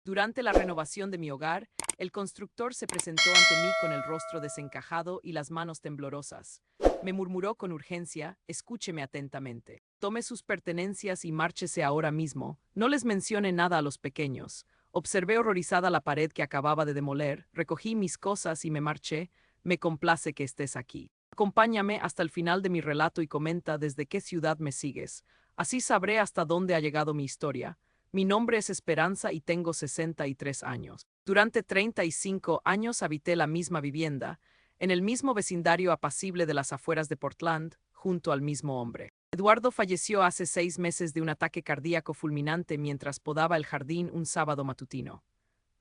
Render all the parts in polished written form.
Durante la renovación de mi hogar, el constructor se presentó ante mí con el rostro desencajado y las manos temblorosas. Me murmuró con urgencia: escúcheme atentamente. Tome sus pertenencias y márchese ahora mismo. No les mencione nada a los pequeños. Observé horrorizada la pared que acababa de demoler, recogí mis cosas y me marché. Me complace que estés aquí. Acompáñame hasta el final de mi relato y comenta desde qué ciudad me sigues. Así sabré hasta dónde ha llegado mi historia. Mi nombre es Esperanza y tengo 63 años. Durante 35 años habité la misma vivienda, en el mismo vecindario apacible de las afueras de Portland, junto al mismo hombre. Eduardo falleció hace 6 meses de un ataque cardíaco fulminante mientras podaba el jardín un sábado matutino.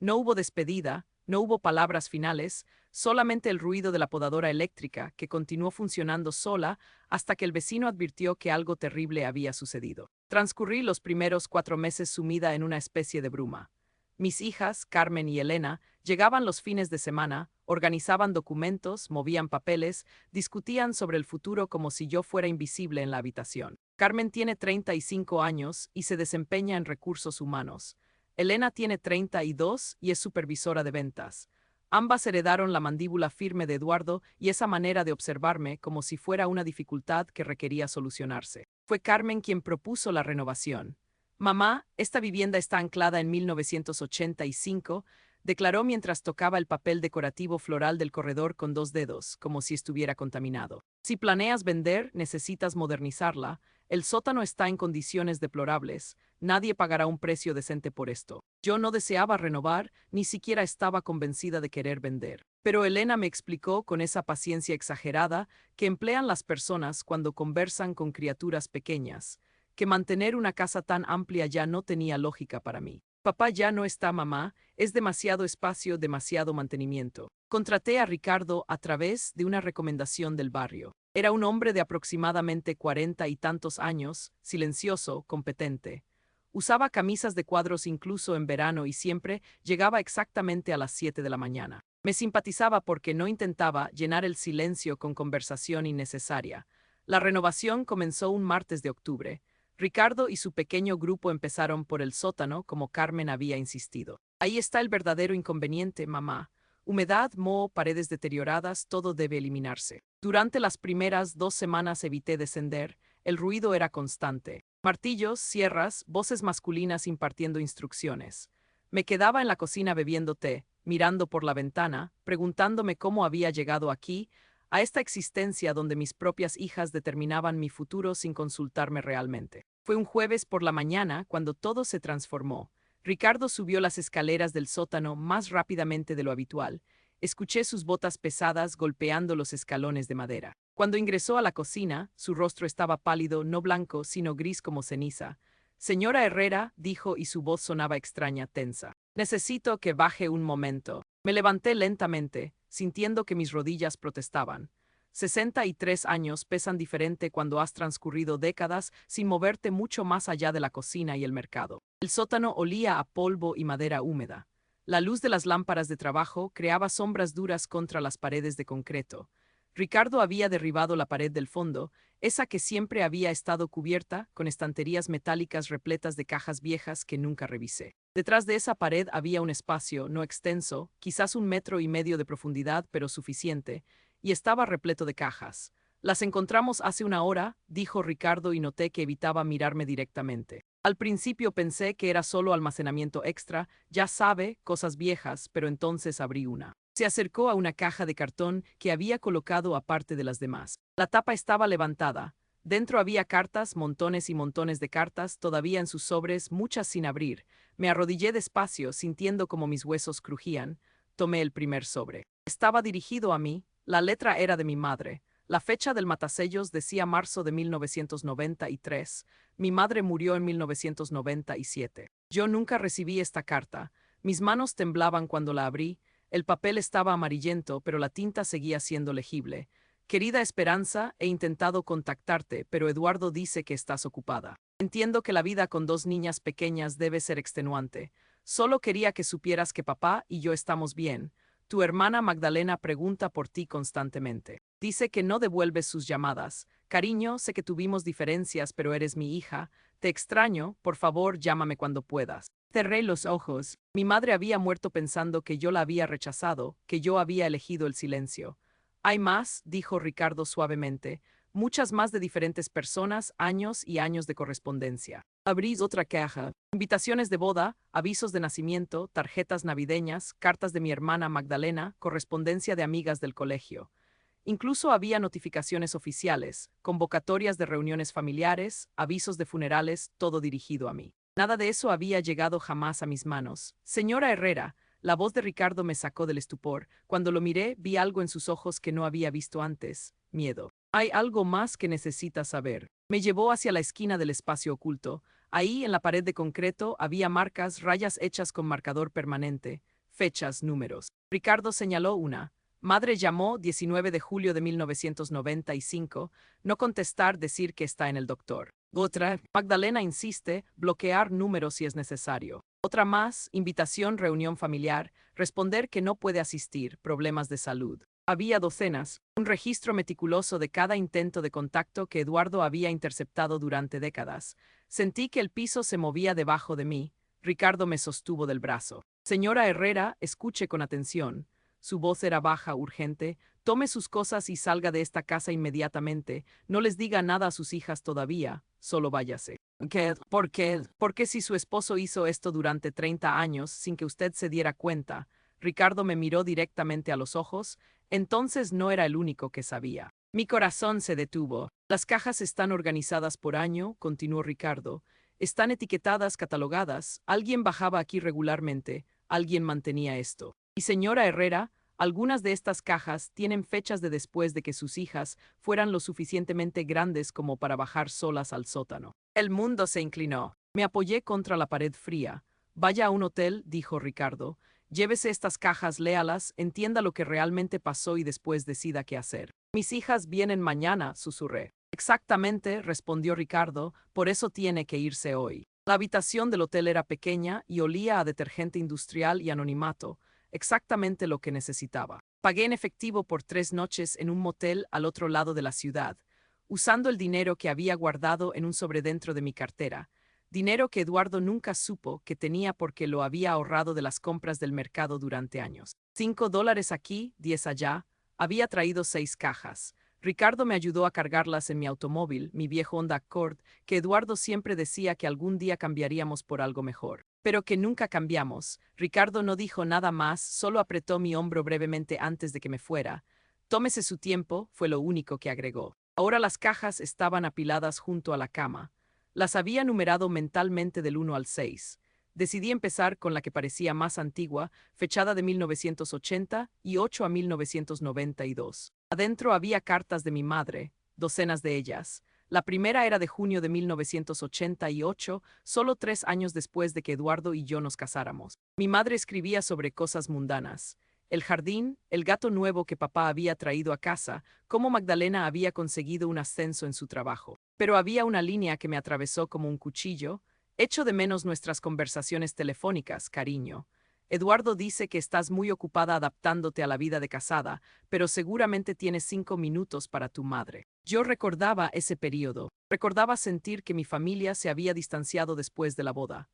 No hubo despedida, no hubo palabras finales, solamente el ruido de la podadora eléctrica, que continuó funcionando sola hasta que el vecino advirtió que algo terrible había sucedido. Transcurrí los primeros 4 meses sumida en una especie de bruma. Mis hijas, Carmen y Elena, llegaban los fines de semana, organizaban documentos, movían papeles, discutían sobre el futuro como si yo fuera invisible en la habitación. Carmen tiene 35 años y se desempeña en recursos humanos. Elena tiene 32 y es supervisora de ventas. Ambas heredaron la mandíbula firme de Eduardo y esa manera de observarme como si fuera una dificultad que requería solucionarse. Fue Carmen quien propuso la renovación. Mamá, esta vivienda está anclada en 1985, declaró mientras tocaba el papel decorativo floral del corredor con 2 dedos, como si estuviera contaminado. Si planeas vender, necesitas modernizarla. El sótano está en condiciones deplorables. Nadie pagará un precio decente por esto. Yo no deseaba renovar, ni siquiera estaba convencida de querer vender. Pero Elena me explicó con esa paciencia exagerada que emplean las personas cuando conversan con criaturas pequeñas, que mantener una casa tan amplia ya no tenía lógica para mí. Papá ya no está, mamá, es demasiado espacio, demasiado mantenimiento. Contraté a Ricardo a través de una recomendación del barrio. Era un hombre de aproximadamente 40 y tantos años, silencioso, competente. Usaba camisas de cuadros incluso en verano y siempre llegaba exactamente a las 7 de la mañana. Me simpatizaba porque no intentaba llenar el silencio con conversación innecesaria. La renovación comenzó un martes de octubre. Ricardo y su pequeño grupo empezaron por el sótano, como Carmen había insistido. Ahí está el verdadero inconveniente, mamá. Humedad, moho, paredes deterioradas, todo debe eliminarse. Durante las primeras 2 semanas evité descender, el ruido era constante. Martillos, sierras, voces masculinas impartiendo instrucciones. Me quedaba en la cocina bebiendo té, mirando por la ventana, preguntándome cómo había llegado aquí, a esta existencia donde mis propias hijas determinaban mi futuro sin consultarme realmente. Fue un jueves por la mañana cuando todo se transformó. Ricardo subió las escaleras del sótano más rápidamente de lo habitual. Escuché sus botas pesadas golpeando los escalones de madera. Cuando ingresó a la cocina, su rostro estaba pálido, no blanco, sino gris como ceniza. Señora Herrera, dijo, y su voz sonaba extraña, tensa. Necesito que baje un momento. Me levanté lentamente, sintiendo que mis rodillas protestaban. 63 años pesan diferente cuando has transcurrido décadas sin moverte mucho más allá de la cocina y el mercado. El sótano olía a polvo y madera húmeda. La luz de las lámparas de trabajo creaba sombras duras contra las paredes de concreto. Ricardo había derribado la pared del fondo, esa que siempre había estado cubierta, con estanterías metálicas repletas de cajas viejas que nunca revisé. Detrás de esa pared había un espacio, no extenso, quizás 1,5 metros de profundidad, pero suficiente, y estaba repleto de cajas. Las encontramos hace una hora, dijo Ricardo, y noté que evitaba mirarme directamente. Al principio pensé que era solo almacenamiento extra, ya sabe, cosas viejas, pero entonces abrí una. Se acercó a una caja de cartón que había colocado aparte de las demás. La tapa estaba levantada. Dentro había cartas, montones y montones de cartas, todavía en sus sobres, muchas sin abrir. Me arrodillé despacio, sintiendo como mis huesos crujían. Tomé el primer sobre. Estaba dirigido a mí. La letra era de mi madre. La fecha del matasellos decía marzo de 1993. Mi madre murió en 1997. Yo nunca recibí esta carta. Mis manos temblaban cuando la abrí. El papel estaba amarillento, pero la tinta seguía siendo legible. Querida Esperanza, he intentado contactarte, pero Eduardo dice que estás ocupada. Entiendo que la vida con 2 niñas pequeñas debe ser extenuante. Solo quería que supieras que papá y yo estamos bien. Tu hermana Magdalena pregunta por ti constantemente. Dice que no devuelves sus llamadas. Cariño, sé que tuvimos diferencias, pero eres mi hija. Te extraño, por favor, llámame cuando puedas. Cerré los ojos. Mi madre había muerto pensando que yo la había rechazado, que yo había elegido el silencio. Hay más, dijo Ricardo suavemente, muchas más de diferentes personas, años y años de correspondencia. Abrí otra caja. Invitaciones de boda, avisos de nacimiento, tarjetas navideñas, cartas de mi hermana Magdalena, correspondencia de amigas del colegio. Incluso había notificaciones oficiales, convocatorias de reuniones familiares, avisos de funerales, todo dirigido a mí. Nada de eso había llegado jamás a mis manos. Señora Herrera, la voz de Ricardo me sacó del estupor. Cuando lo miré, vi algo en sus ojos que no había visto antes: miedo. Hay algo más que necesitas saber. Me llevó hacia la esquina del espacio oculto. Ahí, en la pared de concreto, había marcas, rayas hechas con marcador permanente, fechas, números. Ricardo señaló una. Madre llamó 19 de julio de 1995, no contestar, decir que está en el doctor. Otra, Magdalena insiste, bloquear números si es necesario. Otra más, invitación, reunión familiar, responder que no puede asistir, problemas de salud. Había docenas, un registro meticuloso de cada intento de contacto que Eduardo había interceptado durante décadas. Sentí que el piso se movía debajo de mí. Ricardo me sostuvo del brazo. Señora Herrera, escuche con atención. Su voz era baja, urgente. Tome sus cosas y salga de esta casa inmediatamente. No les diga nada a sus hijas todavía. Solo váyase. ¿Qué? ¿Por qué? Porque si su esposo hizo esto durante 30 años sin que usted se diera cuenta. Ricardo me miró directamente a los ojos. Entonces no era el único que sabía. Mi corazón se detuvo. Las cajas están organizadas por año, continuó Ricardo. Están etiquetadas, catalogadas. Alguien bajaba aquí regularmente. Alguien mantenía esto. Y señora Herrera, algunas de estas cajas tienen fechas de después de que sus hijas fueran lo suficientemente grandes como para bajar solas al sótano. El mundo se inclinó. Me apoyé contra la pared fría. Vaya a un hotel, dijo Ricardo. Llévese estas cajas, léalas, entienda lo que realmente pasó y después decida qué hacer. Mis hijas vienen mañana, susurré. Exactamente, respondió Ricardo, por eso tiene que irse hoy. La habitación del hotel era pequeña y olía a detergente industrial y anonimato, exactamente lo que necesitaba. Pagué en efectivo por 3 noches en un motel al otro lado de la ciudad, usando el dinero que había guardado en un sobredentro de mi cartera, dinero que Eduardo nunca supo que tenía porque lo había ahorrado de las compras del mercado durante años. $5 aquí, 10 allá. Había traído 6 cajas. Ricardo me ayudó a cargarlas en mi automóvil, mi viejo Honda Accord, que Eduardo siempre decía que algún día cambiaríamos por algo mejor. Pero que nunca cambiamos. Ricardo no dijo nada más, solo apretó mi hombro brevemente antes de que me fuera. Tómese su tiempo, fue lo único que agregó. Ahora las cajas estaban apiladas junto a la cama. Las había numerado mentalmente del 1 al 6. Decidí empezar con la que parecía más antigua, fechada de 1980 y 8 a 1992. Adentro había cartas de mi madre, docenas de ellas. La primera era de junio de 1988, solo 3 años después de que Eduardo y yo nos casáramos. Mi madre escribía sobre cosas mundanas. El jardín, el gato nuevo que papá había traído a casa, cómo Magdalena había conseguido un ascenso en su trabajo. Pero había una línea que me atravesó como un cuchillo. Echo de menos nuestras conversaciones telefónicas, cariño. Eduardo dice que estás muy ocupada adaptándote a la vida de casada, pero seguramente tienes 5 minutos para tu madre. Yo recordaba ese periodo. Recordaba sentir que mi familia se había distanciado después de la boda.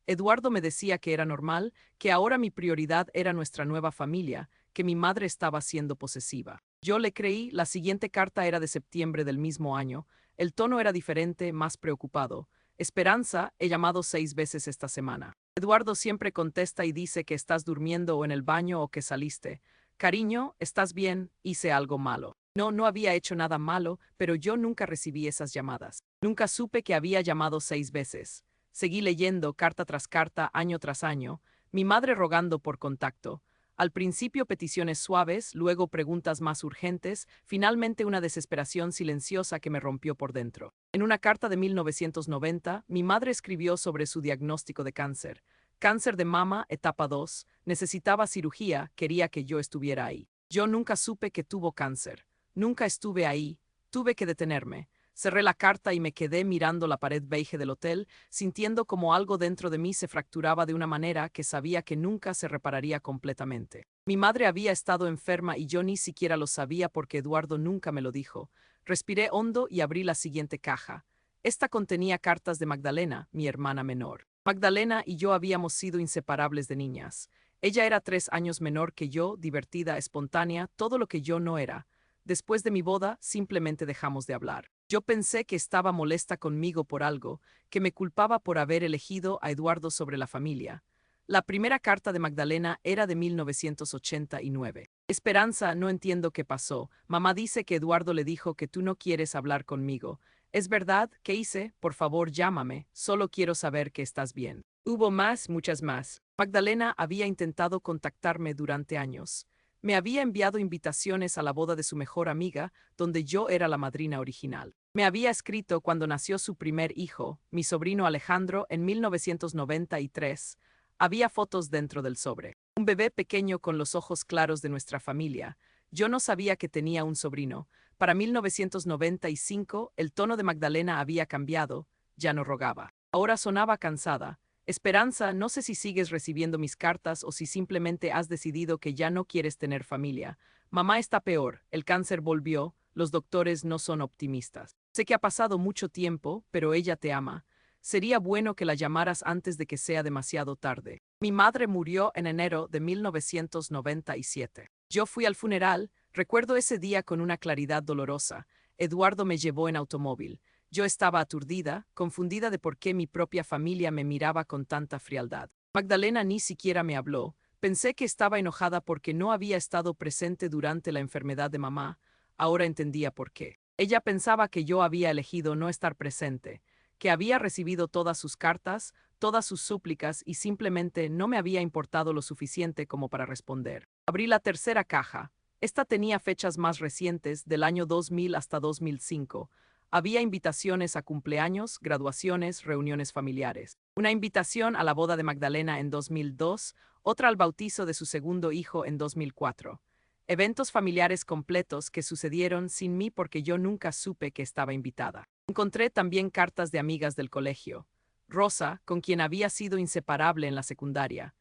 Eduardo me decía que era normal, que ahora mi prioridad era nuestra nueva familia, que mi madre estaba siendo posesiva. Yo le creí. La siguiente carta era de septiembre del mismo año. El tono era diferente, más preocupado. Esperanza, he llamado 6 veces esta semana. Eduardo siempre contesta y dice que estás durmiendo o en el baño o que saliste. Cariño, ¿estás bien? Hice algo malo. No, no había hecho nada malo, pero yo nunca recibí esas llamadas. Nunca supe que había llamado 6 veces. Seguí leyendo carta tras carta, año tras año, mi madre rogando por contacto. Al principio peticiones suaves, luego preguntas más urgentes, finalmente una desesperación silenciosa que me rompió por dentro. En una carta de 1990, mi madre escribió sobre su diagnóstico de cáncer. Cáncer de mama, etapa 2, necesitaba cirugía, quería que yo estuviera ahí. Yo nunca supe que tuvo cáncer. Nunca estuve ahí, tuve que detenerme. Cerré la carta y me quedé mirando la pared beige del hotel, sintiendo como algo dentro de mí se fracturaba de una manera que sabía que nunca se repararía completamente. Mi madre había estado enferma y yo ni siquiera lo sabía porque Eduardo nunca me lo dijo. Respiré hondo y abrí la siguiente caja. Esta contenía cartas de Magdalena, mi hermana menor. Magdalena y yo habíamos sido inseparables de niñas. Ella era 3 años menor que yo, divertida, espontánea, todo lo que yo no era. Después de mi boda, simplemente dejamos de hablar. Yo pensé que estaba molesta conmigo por algo, que me culpaba por haber elegido a Eduardo sobre la familia. La primera carta de Magdalena era de 1989. Esperanza, no entiendo qué pasó. Mamá dice que Eduardo le dijo que tú no quieres hablar conmigo. ¿Es verdad? ¿Qué hice? Por favor, llámame. Solo quiero saber que estás bien. Hubo más, muchas más. Magdalena había intentado contactarme durante años. Me había enviado invitaciones a la boda de su mejor amiga, donde yo era la madrina original. Me había escrito cuando nació su primer hijo, mi sobrino Alejandro, en 1993. Había fotos dentro del sobre. Un bebé pequeño con los ojos claros de nuestra familia. Yo no sabía que tenía un sobrino. Para 1995, el tono de Magdalena había cambiado. Ya no rogaba. Ahora sonaba cansada. Esperanza, no sé si sigues recibiendo mis cartas o si simplemente has decidido que ya no quieres tener familia. Mamá está peor, el cáncer volvió, los doctores no son optimistas. Sé que ha pasado mucho tiempo, pero ella te ama. Sería bueno que la llamaras antes de que sea demasiado tarde. Mi madre murió en enero de 1997. Yo fui al funeral, recuerdo ese día con una claridad dolorosa. Eduardo me llevó en automóvil. Yo estaba aturdida, confundida de por qué mi propia familia me miraba con tanta frialdad. Magdalena ni siquiera me habló. Pensé que estaba enojada porque no había estado presente durante la enfermedad de mamá. Ahora entendía por qué. Ella pensaba que yo había elegido no estar presente, que había recibido todas sus cartas, todas sus súplicas y simplemente no me había importado lo suficiente como para responder. Abrí la tercera caja. Esta tenía fechas más recientes, del año 2000 hasta 2005. Había invitaciones a cumpleaños, graduaciones, reuniones familiares. Una invitación a la boda de Magdalena en 2002, otra al bautizo de su segundo hijo en 2004. Eventos familiares completos que sucedieron sin mí porque yo nunca supe que estaba invitada. Encontré también cartas de amigas del colegio. Rosa, con quien había sido inseparable en la secundaria.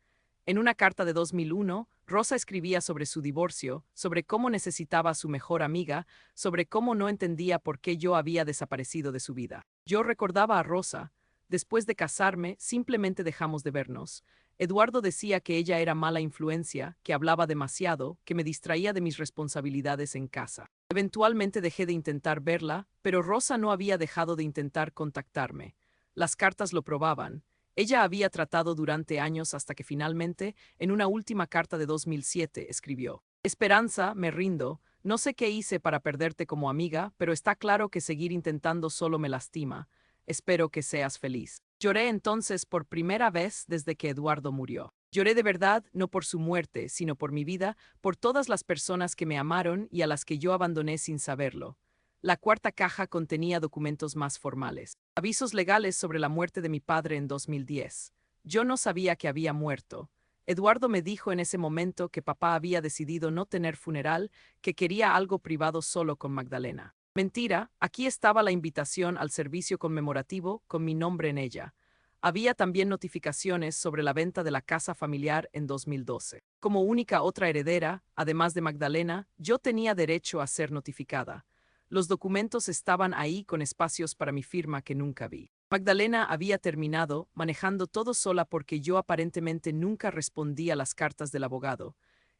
En una carta de 2001, Rosa escribía sobre su divorcio, sobre cómo necesitaba a su mejor amiga, sobre cómo no entendía por qué yo había desaparecido de su vida. Yo recordaba a Rosa. Después de casarme, simplemente dejamos de vernos. Eduardo decía que ella era mala influencia, que hablaba demasiado, que me distraía de mis responsabilidades en casa. Eventualmente dejé de intentar verla, pero Rosa no había dejado de intentar contactarme. Las cartas lo probaban. Ella había tratado durante años hasta que finalmente, en una última carta de 2007, escribió: Esperanza, me rindo, no sé qué hice para perderte como amiga, pero está claro que seguir intentando solo me lastima. Espero que seas feliz. Lloré entonces por primera vez desde que Eduardo murió. Lloré de verdad, no por su muerte, sino por mi vida, por todas las personas que me amaron y a las que yo abandoné sin saberlo. La cuarta caja contenía documentos más formales. Avisos legales sobre la muerte de mi padre en 2010. Yo no sabía que había muerto. Eduardo me dijo en ese momento que papá había decidido no tener funeral, que quería algo privado solo con Magdalena. Mentira, aquí estaba la invitación al servicio conmemorativo con mi nombre en ella. Había también notificaciones sobre la venta de la casa familiar en 2012. Como única otra heredera, además de Magdalena, yo tenía derecho a ser notificada. Los documentos estaban ahí con espacios para mi firma que nunca vi. Magdalena había terminado, manejando todo sola porque yo aparentemente nunca respondí a las cartas del abogado.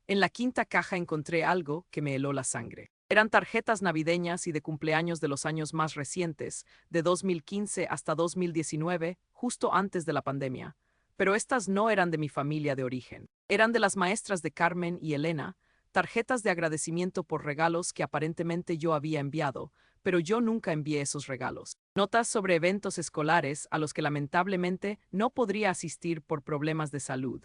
En la quinta caja encontré algo que me heló la sangre. Eran tarjetas navideñas y de cumpleaños de los años más recientes, de 2015 hasta 2019, justo antes de la pandemia. Pero estas no eran de mi familia de origen. Eran de las maestras de Carmen y Elena, tarjetas de agradecimiento por regalos que aparentemente yo había enviado, pero yo nunca envié esos regalos. Notas sobre eventos escolares a los que lamentablemente no podría asistir por problemas de salud.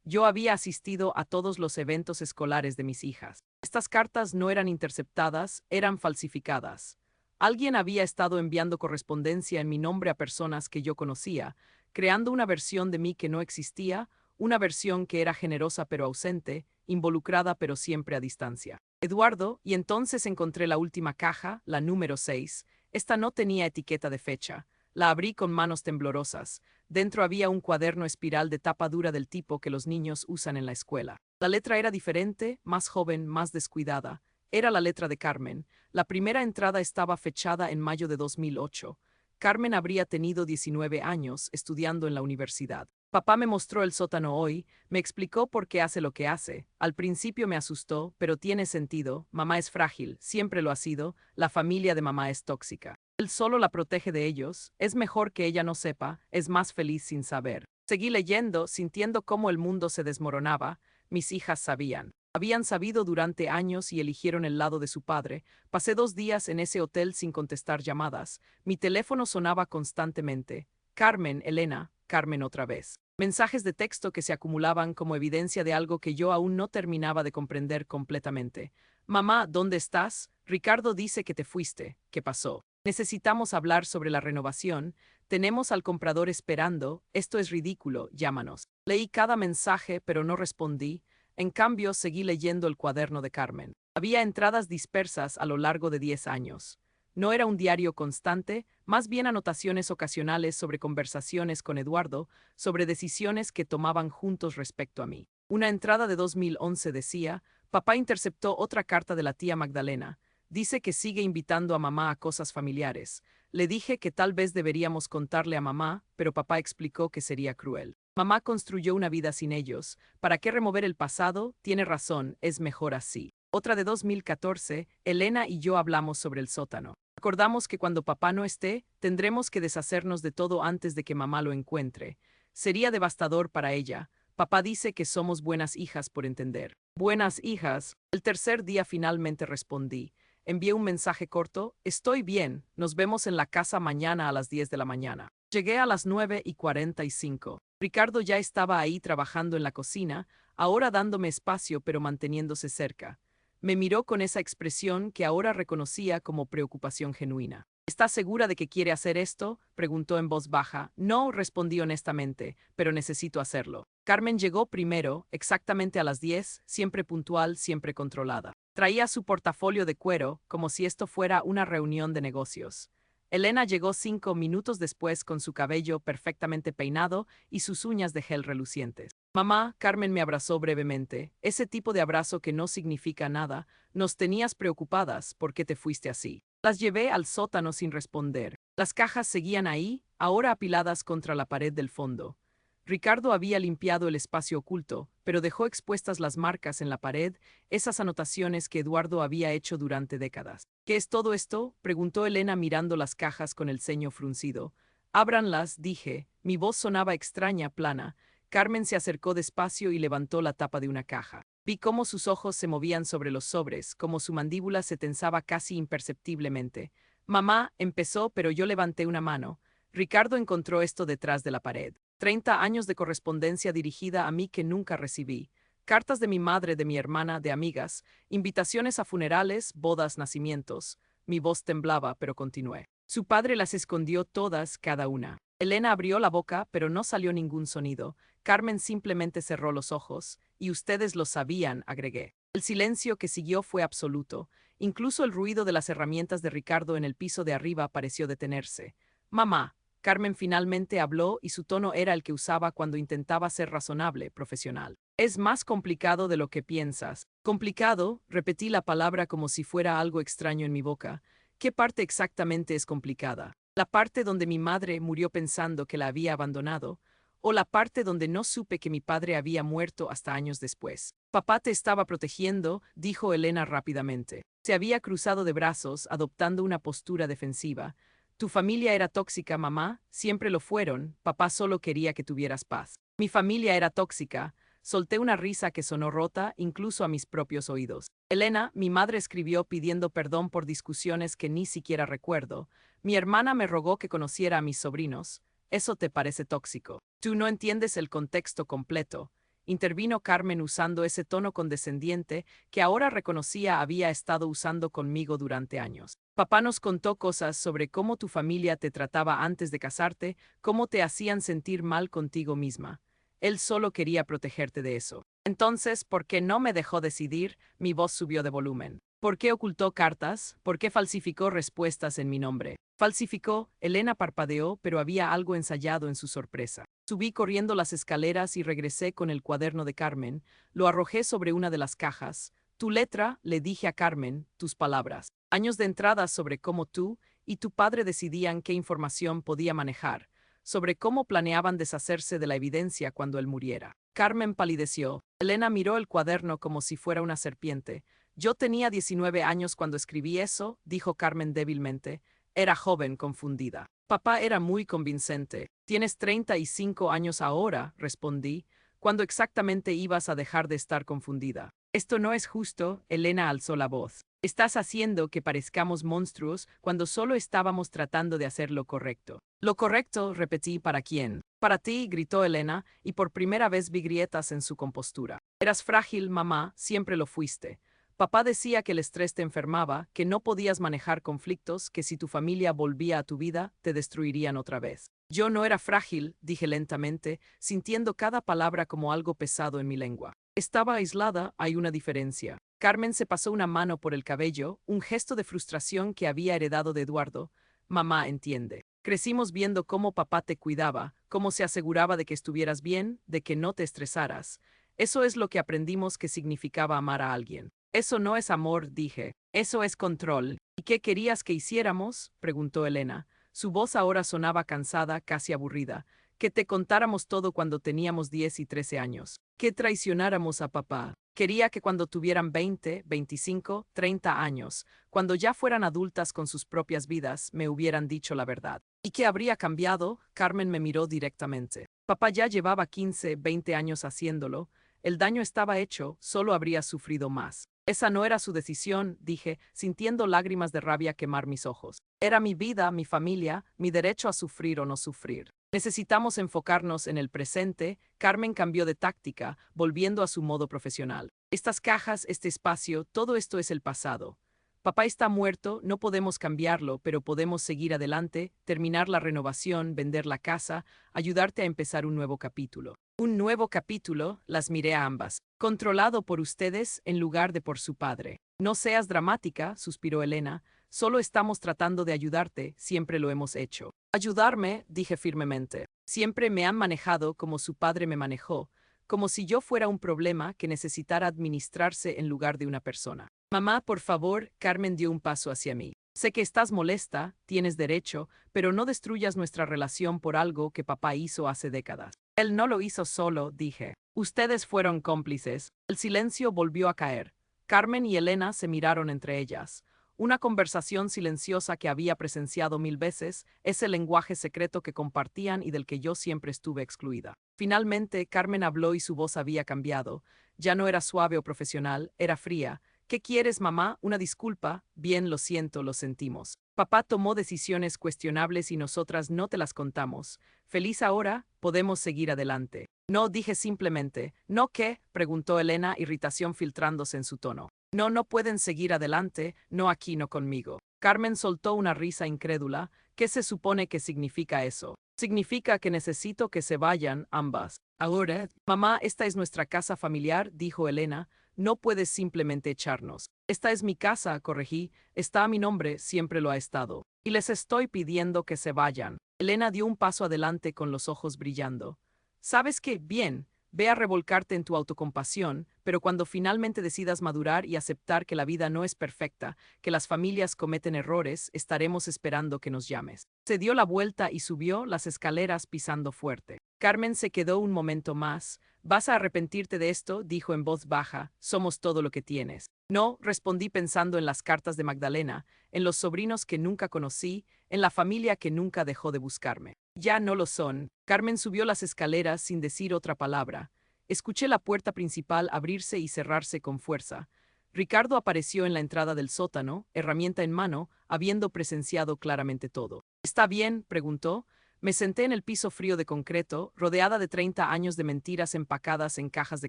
Yo había asistido a todos los eventos escolares de mis hijas. Estas cartas no eran interceptadas, eran falsificadas. Alguien había estado enviando correspondencia en mi nombre a personas que yo conocía, creando una versión de mí que no existía, una versión que era generosa pero ausente, involucrada pero siempre a distancia. Eduardo, y entonces encontré la última caja, la número 6. Esta no tenía etiqueta de fecha. La abrí con manos temblorosas. Dentro había un cuaderno espiral de tapa dura del tipo que los niños usan en la escuela. La letra era diferente, más joven, más descuidada. Era la letra de Carmen. La primera entrada estaba fechada en mayo de 2008. Carmen habría tenido 19 años estudiando en la universidad. Papá me mostró el sótano hoy, me explicó por qué hace lo que hace. Al principio me asustó, pero tiene sentido. Mamá es frágil, siempre lo ha sido. La familia de mamá es tóxica. Él solo la protege de ellos. Es mejor que ella no sepa, es más feliz sin saber. Seguí leyendo, sintiendo cómo el mundo se desmoronaba. Mis hijas sabían. Habían sabido durante años y eligieron el lado de su padre. Pasé 2 días en ese hotel sin contestar llamadas. Mi teléfono sonaba constantemente. Carmen, Elena, Carmen otra vez. Mensajes de texto que se acumulaban como evidencia de algo que yo aún no terminaba de comprender completamente. Mamá, ¿dónde estás? Ricardo dice que te fuiste. ¿Qué pasó? Necesitamos hablar sobre la renovación. Tenemos al comprador esperando. Esto es ridículo. Llámanos. Leí cada mensaje, pero no respondí. En cambio, seguí leyendo el cuaderno de Carmen. Había entradas dispersas a lo largo de 10 años. No era un diario constante, más bien anotaciones ocasionales sobre conversaciones con Eduardo, sobre decisiones que tomaban juntos respecto a mí. Una entrada de 2011 decía: papá interceptó otra carta de la tía Magdalena. Dice que sigue invitando a mamá a cosas familiares. Le dije que tal vez deberíamos contarle a mamá, pero papá explicó que sería cruel. Mamá construyó una vida sin ellos. ¿Para qué remover el pasado? Tiene razón, es mejor así. Otra de 2014, Elena y yo hablamos sobre el sótano. Acordamos que cuando papá no esté, tendremos que deshacernos de todo antes de que mamá lo encuentre. Sería devastador para ella. Papá dice que somos buenas hijas por entender. Buenas hijas. El tercer día finalmente respondí. Envié un mensaje corto: estoy bien, nos vemos en la casa mañana a las 10 de la mañana. Llegué a las 9:45. Ricardo ya estaba ahí trabajando en la cocina, ahora dándome espacio pero manteniéndose cerca. Me miró con esa expresión que ahora reconocía como preocupación genuina. ¿Estás segura de que quiere hacer esto?, preguntó en voz baja. No, respondí honestamente, pero necesito hacerlo. Carmen llegó primero, exactamente a las 10, siempre puntual, siempre controlada. Traía su portafolio de cuero, como si esto fuera una reunión de negocios. Elena llegó 5 minutos después con su cabello perfectamente peinado y sus uñas de gel relucientes. Mamá, Carmen me abrazó brevemente. Ese tipo de abrazo que no significa nada. Nos tenías preocupadas. ¿Por qué te fuiste así? Las llevé al sótano sin responder. Las cajas seguían ahí, ahora apiladas contra la pared del fondo. Ricardo había limpiado el espacio oculto, pero dejó expuestas las marcas en la pared, esas anotaciones que Eduardo había hecho durante décadas. ¿Qué es todo esto?, preguntó Elena mirando las cajas con el ceño fruncido. Ábranlas, dije. Mi voz sonaba extraña, plana. Carmen se acercó despacio y levantó la tapa de una caja. Vi cómo sus ojos se movían sobre los sobres, cómo su mandíbula se tensaba casi imperceptiblemente. Mamá, empezó, pero yo levanté una mano. Ricardo encontró esto detrás de la pared. 30 años de correspondencia dirigida a mí que nunca recibí. Cartas de mi madre, de mi hermana, de amigas, invitaciones a funerales, bodas, nacimientos. Mi voz temblaba, pero continué. Su padre las escondió todas, cada una. Elena abrió la boca, pero no salió ningún sonido. Carmen simplemente cerró los ojos. Y ustedes lo sabían, agregué. El silencio que siguió fue absoluto. Incluso el ruido de las herramientas de Ricardo en el piso de arriba pareció detenerse. Mamá. Carmen finalmente habló y su tono era el que usaba cuando intentaba ser razonable, profesional. Es más complicado de lo que piensas. Complicado, repetí la palabra como si fuera algo extraño en mi boca. ¿Qué parte exactamente es complicada? ¿La parte donde mi madre murió pensando que la había abandonado? ¿O la parte donde no supe que mi padre había muerto hasta años después? Papá te estaba protegiendo, dijo Elena rápidamente. Se había cruzado de brazos, adoptando una postura defensiva. Tu familia era tóxica, mamá, siempre lo fueron, papá solo quería que tuvieras paz. Mi familia era tóxica. Solté una risa que sonó rota, incluso a mis propios oídos. Elena, mi madre escribió pidiendo perdón por discusiones que ni siquiera recuerdo. Mi hermana me rogó que conociera a mis sobrinos. Eso te parece tóxico. Tú no entiendes el contexto completo. Intervino Carmen usando ese tono condescendiente que ahora reconocía había estado usando conmigo durante años. Papá nos contó cosas sobre cómo tu familia te trataba antes de casarte, cómo te hacían sentir mal contigo misma. Él solo quería protegerte de eso. Entonces, ¿por qué no me dejó decidir? Mi voz subió de volumen. ¿Por qué ocultó cartas? ¿Por qué falsificó respuestas en mi nombre? Falsificó, Elena parpadeó, pero había algo ensayado en su sorpresa. Subí corriendo las escaleras y regresé con el cuaderno de Carmen. Lo arrojé sobre una de las cajas. Tu letra, le dije a Carmen, tus palabras. Años de entradas sobre cómo tú y tu padre decidían qué información podía manejar, sobre cómo planeaban deshacerse de la evidencia cuando él muriera. Carmen palideció. Elena miró el cuaderno como si fuera una serpiente. Yo tenía 19 años cuando escribí eso, dijo Carmen débilmente. Era joven, confundida. Papá era muy convincente. Tienes 35 años ahora, respondí. ¿Cuándo exactamente ibas a dejar de estar confundida? Esto no es justo, Elena alzó la voz. Estás haciendo que parezcamos monstruos cuando solo estábamos tratando de hacer lo correcto. Lo correcto, repetí, ¿para quién? Para ti, gritó Elena, y por primera vez vi grietas en su compostura. Eras frágil, mamá, siempre lo fuiste. Papá decía que el estrés te enfermaba, que no podías manejar conflictos, que si tu familia volvía a tu vida, te destruirían otra vez. Yo no era frágil, dije lentamente, sintiendo cada palabra como algo pesado en mi lengua. Estaba aislada, hay una diferencia. Carmen se pasó una mano por el cabello, un gesto de frustración que había heredado de Eduardo. Mamá entiende. Crecimos viendo cómo papá te cuidaba, cómo se aseguraba de que estuvieras bien, de que no te estresaras. Eso es lo que aprendimos que significaba amar a alguien. Eso no es amor, dije. Eso es control. ¿Y qué querías que hiciéramos? Preguntó Elena. Su voz ahora sonaba cansada, casi aburrida. Que te contáramos todo cuando teníamos 10 y 13 años. Que traicionáramos a papá. Quería que cuando tuvieran 20, 25, 30 años, cuando ya fueran adultas con sus propias vidas, me hubieran dicho la verdad. ¿Y qué habría cambiado? Carmen me miró directamente. Papá ya llevaba 15, 20 años haciéndolo. El daño estaba hecho, solo habría sufrido más. Esa no era su decisión, dije, sintiendo lágrimas de rabia quemar mis ojos. Era mi vida, mi familia, mi derecho a sufrir o no sufrir. Necesitamos enfocarnos en el presente. Carmen cambió de táctica, volviendo a su modo profesional. Estas cajas, este espacio, todo esto es el pasado. Papá está muerto, no podemos cambiarlo, pero podemos seguir adelante, terminar la renovación, vender la casa, ayudarte a empezar un nuevo capítulo. Un nuevo capítulo, las miré a ambas. Controlado por ustedes en lugar de por su padre. No seas dramática, suspiró Elena. Solo estamos tratando de ayudarte, siempre lo hemos hecho. Ayudarme, dije firmemente. Siempre me han manejado como su padre me manejó, como si yo fuera un problema que necesitara administrarse en lugar de una persona. Mamá, por favor, Carmen dio un paso hacia mí. Sé que estás molesta, tienes derecho, pero no destruyas nuestra relación por algo que papá hizo hace décadas. Él no lo hizo solo, dije. Ustedes fueron cómplices. El silencio volvió a caer. Carmen y Elena se miraron entre ellas. Una conversación silenciosa que había presenciado 1000 veces, ese lenguaje secreto que compartían y del que yo siempre estuve excluida. Finalmente, Carmen habló y su voz había cambiado. Ya no era suave o profesional, era fría. ¿Qué quieres, mamá? Una disculpa. Bien, lo siento, lo sentimos. Papá tomó decisiones cuestionables y nosotras no te las contamos. Feliz ahora, podemos seguir adelante. No, dije simplemente. ¿No qué? Preguntó Elena, irritación filtrándose en su tono. No, no pueden seguir adelante, no aquí, no conmigo. Carmen soltó una risa incrédula. ¿Qué se supone que significa eso? Significa que necesito que se vayan ambas. Ahora, mamá, esta es nuestra casa familiar, dijo Elena. No puedes simplemente echarnos. Esta es mi casa, corregí. Está a mi nombre, siempre lo ha estado. Y les estoy pidiendo que se vayan. Elena dio un paso adelante con los ojos brillando. ¿Sabes qué? Bien. Ve a revolcarte en tu autocompasión, pero cuando finalmente decidas madurar y aceptar que la vida no es perfecta, que las familias cometen errores, estaremos esperando que nos llames. Se dio la vuelta y subió las escaleras pisando fuerte. Carmen se quedó un momento más. ¿Vas a arrepentirte de esto?, dijo en voz baja. Somos todo lo que tienes. No, respondí pensando en las cartas de Magdalena, en los sobrinos que nunca conocí, en la familia que nunca dejó de buscarme. Ya no lo son. Carmen subió las escaleras sin decir otra palabra. Escuché la puerta principal abrirse y cerrarse con fuerza. Ricardo apareció en la entrada del sótano, herramienta en mano, habiendo presenciado claramente todo. ¿Está bien?, preguntó. Me senté en el piso frío de concreto, rodeada de 30 años de mentiras empacadas en cajas de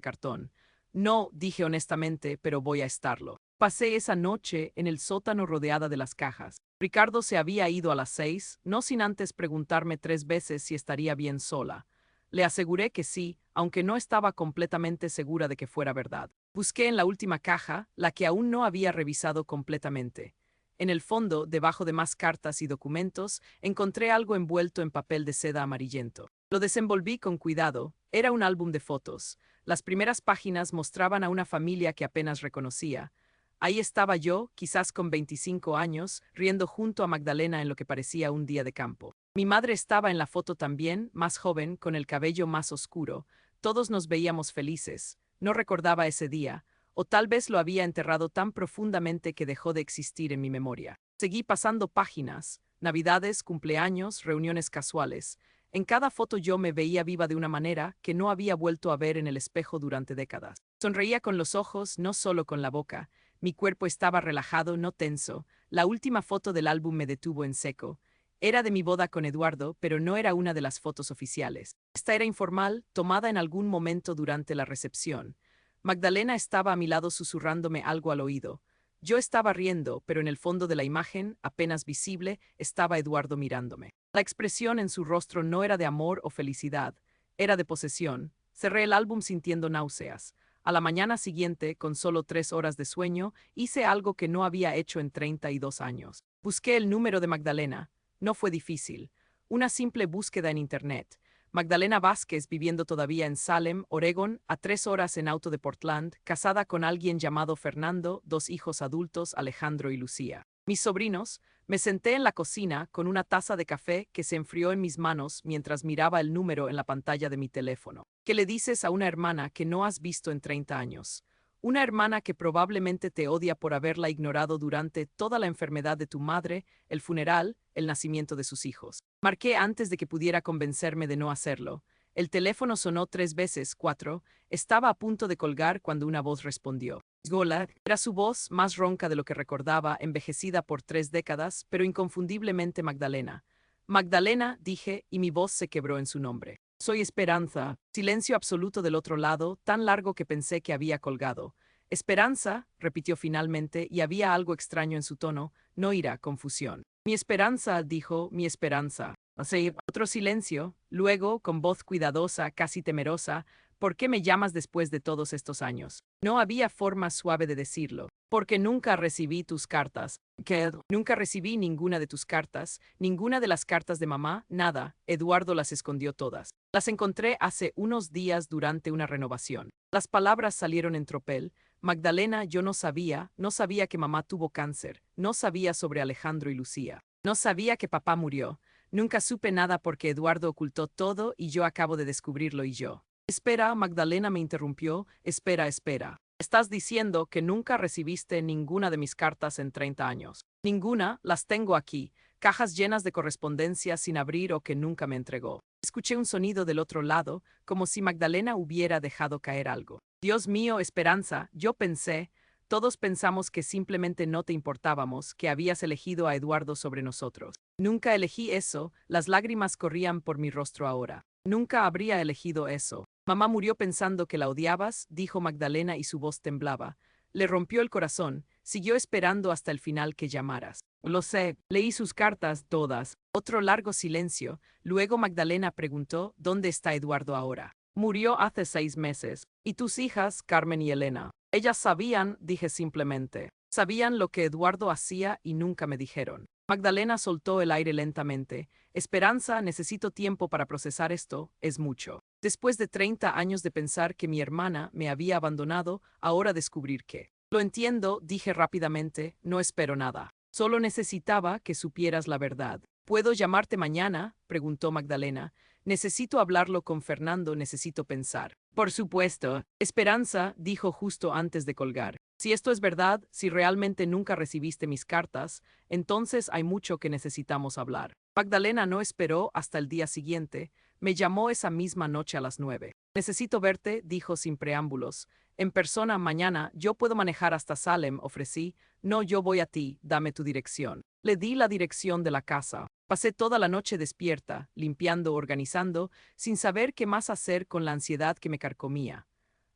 cartón. No, dije honestamente, pero voy a estarlo. Pasé esa noche en el sótano rodeada de las cajas. Ricardo se había ido a las 6, no sin antes preguntarme 3 veces si estaría bien sola. Le aseguré que sí, aunque no estaba completamente segura de que fuera verdad. Busqué en la última caja, la que aún no había revisado completamente. En el fondo, debajo de más cartas y documentos, encontré algo envuelto en papel de seda amarillento. Lo desenvolví con cuidado. Era un álbum de fotos. Las primeras páginas mostraban a una familia que apenas reconocía. Ahí estaba yo, quizás con 25 años, riendo junto a Magdalena en lo que parecía un día de campo. Mi madre estaba en la foto también, más joven, con el cabello más oscuro. Todos nos veíamos felices. No recordaba ese día, o tal vez lo había enterrado tan profundamente que dejó de existir en mi memoria. Seguí pasando páginas, navidades, cumpleaños, reuniones casuales. En cada foto yo me veía viva de una manera que no había vuelto a ver en el espejo durante décadas. Sonreía con los ojos, no solo con la boca. Mi cuerpo estaba relajado, no tenso. La última foto del álbum me detuvo en seco. Era de mi boda con Eduardo, pero no era una de las fotos oficiales. Esta era informal, tomada en algún momento durante la recepción. Magdalena estaba a mi lado susurrándome algo al oído. Yo estaba riendo, pero en el fondo de la imagen, apenas visible, estaba Eduardo mirándome. La expresión en su rostro no era de amor o felicidad, era de posesión. Cerré el álbum sintiendo náuseas. A la mañana siguiente, con solo 3 horas de sueño, hice algo que no había hecho en 32 años. Busqué el número de Magdalena. No fue difícil. Una simple búsqueda en Internet. Magdalena Vázquez viviendo todavía en Salem, Oregón, a 3 horas en auto de Portland, casada con alguien llamado Fernando, 2 hijos adultos, Alejandro y Lucía. Mis sobrinos, me senté en la cocina con una taza de café que se enfrió en mis manos mientras miraba el número en la pantalla de mi teléfono. ¿Qué le dices a una hermana que no has visto en 30 años? Una hermana que probablemente te odia por haberla ignorado durante toda la enfermedad de tu madre, el funeral, el nacimiento de sus hijos. Marqué antes de que pudiera convencerme de no hacerlo. El teléfono sonó 3 veces, 4. Estaba a punto de colgar cuando una voz respondió. Gola, era su voz, más ronca de lo que recordaba, envejecida por 3 décadas, pero inconfundiblemente Magdalena. Magdalena, dije, y mi voz se quebró en su nombre. Soy Esperanza. Silencio absoluto del otro lado, tan largo que pensé que había colgado. Esperanza, repitió finalmente, y había algo extraño en su tono, no ira, confusión. Mi esperanza, dijo, mi esperanza. Sí, otro silencio. Luego, con voz cuidadosa, casi temerosa, ¿por qué me llamas después de todos estos años? No había forma suave de decirlo. Porque nunca recibí tus cartas. ¿Qué? Nunca recibí ninguna de tus cartas, ninguna de las cartas de mamá, nada. Eduardo las escondió todas. Las encontré hace unos días durante una renovación. Las palabras salieron en tropel. Magdalena, yo no sabía que mamá tuvo cáncer, no sabía sobre Alejandro y Lucía, no sabía que papá murió. Nunca supe nada porque Eduardo ocultó todo y yo acabo de descubrirlo y yo. Espera, Magdalena me interrumpió, espera, espera. Estás diciendo que nunca recibiste ninguna de mis cartas en 30 años. Ninguna, las tengo aquí, cajas llenas de correspondencia sin abrir o que nunca me entregó. Escuché un sonido del otro lado, como si Magdalena hubiera dejado caer algo. Dios mío, Esperanza, yo pensé, todos pensamos que simplemente no te importábamos, que habías elegido a Eduardo sobre nosotros. Nunca elegí eso, las lágrimas corrían por mi rostro ahora. Nunca habría elegido eso. Mamá murió pensando que la odiabas, dijo Magdalena y su voz temblaba. Le rompió el corazón, siguió esperando hasta el final que llamaras. Lo sé, leí sus cartas, todas. Otro largo silencio. Luego Magdalena preguntó, ¿dónde está Eduardo ahora? Murió hace 6 meses. ¿Y tus hijas, Carmen y Elena? Ellas sabían, dije simplemente. Sabían lo que Eduardo hacía y nunca me dijeron. Magdalena soltó el aire lentamente. Esperanza, necesito tiempo para procesar esto, es mucho. Después de 30 años de pensar que mi hermana me había abandonado, ahora descubrir que. Lo entiendo, dije rápidamente, no espero nada. Solo necesitaba que supieras la verdad. ¿Puedo llamarte mañana? Preguntó Magdalena. Necesito hablarlo con Fernando, necesito pensar. Por supuesto. Esperanza, dijo justo antes de colgar. Si esto es verdad, si realmente nunca recibiste mis cartas, entonces hay mucho que necesitamos hablar. Magdalena no esperó hasta el día siguiente. Me llamó esa misma noche a las 9. Necesito verte, dijo sin preámbulos. En persona mañana, yo puedo manejar hasta Salem, ofrecí. No, yo voy a ti, dame tu dirección. Le di la dirección de la casa. Pasé toda la noche despierta, limpiando, organizando, sin saber qué más hacer con la ansiedad que me carcomía.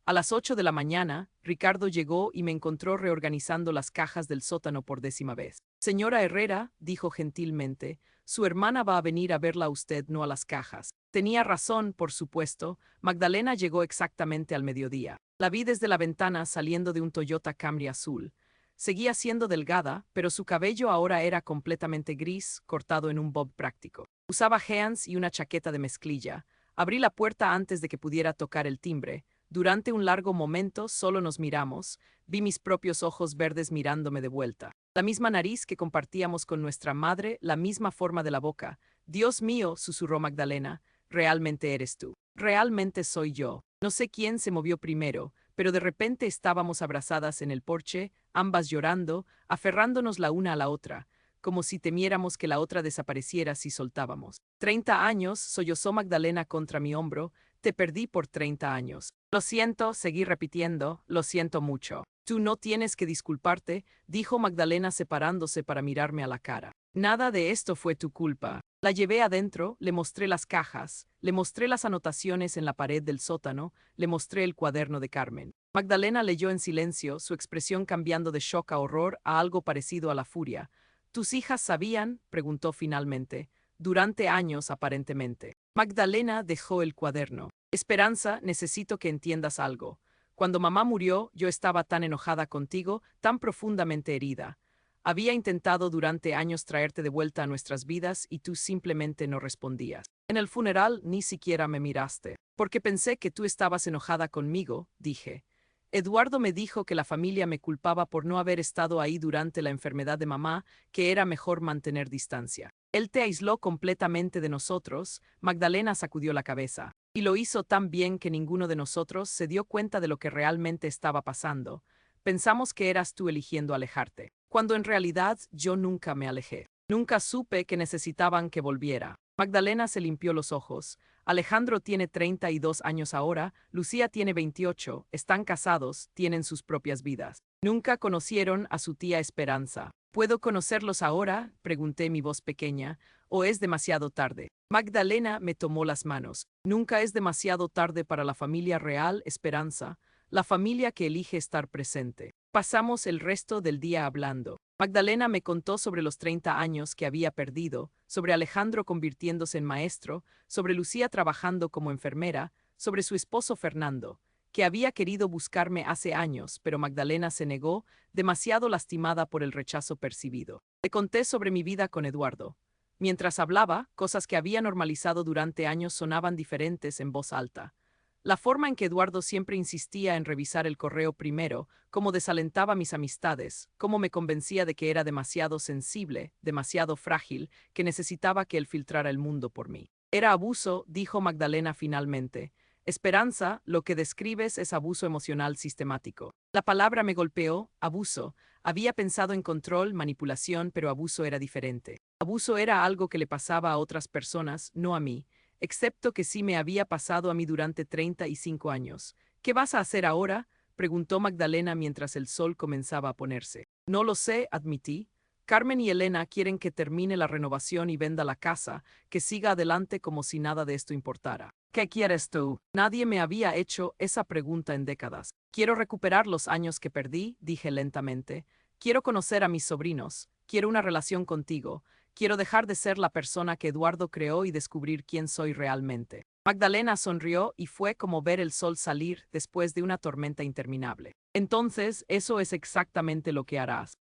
A las 8 de la mañana, Ricardo llegó y me encontró reorganizando las cajas del sótano por 10ª vez. Señora Herrera, dijo gentilmente, su hermana va a venir a verla a usted, no a las cajas. Tenía razón, por supuesto, Magdalena llegó exactamente al mediodía. La vi desde la ventana saliendo de un Toyota Camry azul. Seguía siendo delgada, pero su cabello ahora era completamente gris, cortado en un bob práctico. Usaba jeans y una chaqueta de mezclilla. Abrí la puerta antes de que pudiera tocar el timbre. Durante un largo momento solo nos miramos, vi mis propios ojos verdes mirándome de vuelta. La misma nariz que compartíamos con nuestra madre, la misma forma de la boca. Dios mío, susurró Magdalena, realmente eres tú. Realmente soy yo. No sé quién se movió primero, pero de repente estábamos abrazadas en el porche, ambas llorando, aferrándonos la una a la otra, como si temiéramos que la otra desapareciera si soltábamos. 30 años, sollozó Magdalena contra mi hombro, te perdí por 30 años. Lo siento, seguí repitiendo, lo siento mucho. Tú no tienes que disculparte, dijo Magdalena separándose para mirarme a la cara. Nada de esto fue tu culpa. La llevé adentro, le mostré las cajas, le mostré las anotaciones en la pared del sótano, le mostré el cuaderno de Carmen. Magdalena leyó en silencio, su expresión cambiando de shock a horror a algo parecido a la furia. ¿Tus hijas sabían?, preguntó finalmente. Durante años, aparentemente. Magdalena dejó el cuaderno. Esperanza, necesito que entiendas algo. Cuando mamá murió, yo estaba tan enojada contigo, tan profundamente herida. Había intentado durante años traerte de vuelta a nuestras vidas y tú simplemente no respondías. En el funeral ni siquiera me miraste. Porque pensé que tú estabas enojada conmigo, dije. Eduardo me dijo que la familia me culpaba por no haber estado ahí durante la enfermedad de mamá, que era mejor mantener distancia. Él te aisló completamente de nosotros. Magdalena sacudió la cabeza. Y lo hizo tan bien que ninguno de nosotros se dio cuenta de lo que realmente estaba pasando. Pensamos que eras tú eligiendo alejarte, cuando en realidad yo nunca me alejé. Nunca supe que necesitaban que volviera. Magdalena se limpió los ojos. Alejandro tiene 32 años ahora, Lucía tiene 28, están casados, tienen sus propias vidas. Nunca conocieron a su tía Esperanza. ¿Puedo conocerlos ahora?, pregunté mi voz pequeña, ¿o es demasiado tarde? Magdalena me tomó las manos. Nunca es demasiado tarde para la familia real, Esperanza, la familia que elige estar presente. Pasamos el resto del día hablando. Magdalena me contó sobre los 30 años que había perdido, sobre Alejandro convirtiéndose en maestro, sobre Lucía trabajando como enfermera, sobre su esposo Fernando, que había querido buscarme hace años, pero Magdalena se negó, demasiado lastimada por el rechazo percibido. Le conté sobre mi vida con Eduardo. Mientras hablaba, cosas que había normalizado durante años sonaban diferentes en voz alta. La forma en que Eduardo siempre insistía en revisar el correo primero, cómo desalentaba mis amistades, cómo me convencía de que era demasiado sensible, demasiado frágil, que necesitaba que él filtrara el mundo por mí. Era abuso, dijo Magdalena finalmente. Esperanza, lo que describes es abuso emocional sistemático. La palabra me golpeó, abuso. Había pensado en control, manipulación, pero abuso era diferente. Abuso era algo que le pasaba a otras personas, no a mí. Excepto que sí me había pasado a mí durante 35 años. ¿Qué vas a hacer ahora?, preguntó Magdalena mientras el sol comenzaba a ponerse. No lo sé, admití. Carmen y Elena quieren que termine la renovación y venda la casa, que siga adelante como si nada de esto importara. ¿Qué quieres tú? Nadie me había hecho esa pregunta en décadas. Quiero recuperar los años que perdí, dije lentamente. Quiero conocer a mis sobrinos. Quiero una relación contigo. Quiero dejar de ser la persona que Eduardo creó y descubrir quién soy realmente. Magdalena sonrió y fue como ver el sol salir después de una tormenta interminable. Entonces, eso es exactamente lo que harás.